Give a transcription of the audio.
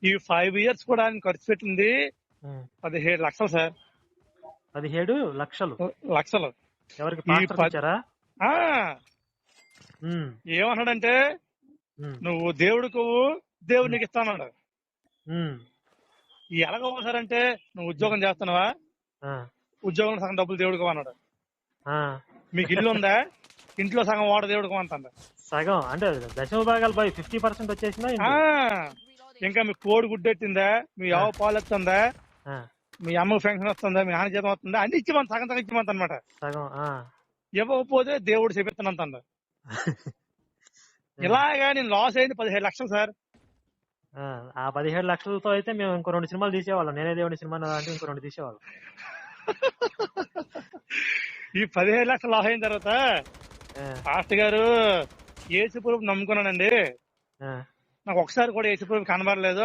ఈ 5 years కూడా ఆయన ఖర్చు పెట్టింది 17 లక్షలు సార్. 17 లక్షలు లక్షలు ఎవరికి ఈ పాస్టర్ ప- ఇచ్చారా? ఆ ఉమ్, ఏమన్నాడంటే ఉమ్, నువ్వు దేవుడికి దేవుడు నీకు ఇస్తానన్నాడు. ఉమ్, ఎలాగోసారంటే నువ్వు ఉద్యోగం చేస్తున్నావా, ఆ, ఉద్యోగంలో సగం డబ్బులు దేవుడికి అన్నాడు. ఆ. మీకు ఇల్లు ఉందా, ఇంట్లో సగం వాడ దేవుడికి అంటాడు. సగం అంటే దశమ భాగాలు పోయి 50% వచ్చేసిందా ఆ ఏంటి? ఇంకా మీ కోడి గుడ్డెట్టిందా, మీ ఆవు పాలు ఎత్తుందా, ఆ, మీ అమ్మకు పెన్షన్ వస్తుందా, మీ నాన్న జీతం వస్తుందా, అన్ని ఇచ్చిమంత సగం సగం ఇచ్చిమంత అనమాట. సగం. ఆ. ఇవ్వకపోతే దేవుడు చెప్పిస్తానంత. ఇలాగా నేను లాస్ అయింది 17 లక్షలు సార్. ఆ 17 లక్షలతో అయితే మేము ఇంకో 2 సినిమాలు తీసేవాళ్ళం. నేనే దేవుడి సినిమా అంటే ఇంకో 2 తీసేవాళ్ళం. ఈ 17 లక్షలు లాస్ అయిన తర్వాత ఆ, పాస్టర్ గారు యేసు ప్రభు నమ్ముకున్నానండి, ఆ, నాకు ఒకసారి కూడా యేసు ప్రభు కనబడలేదు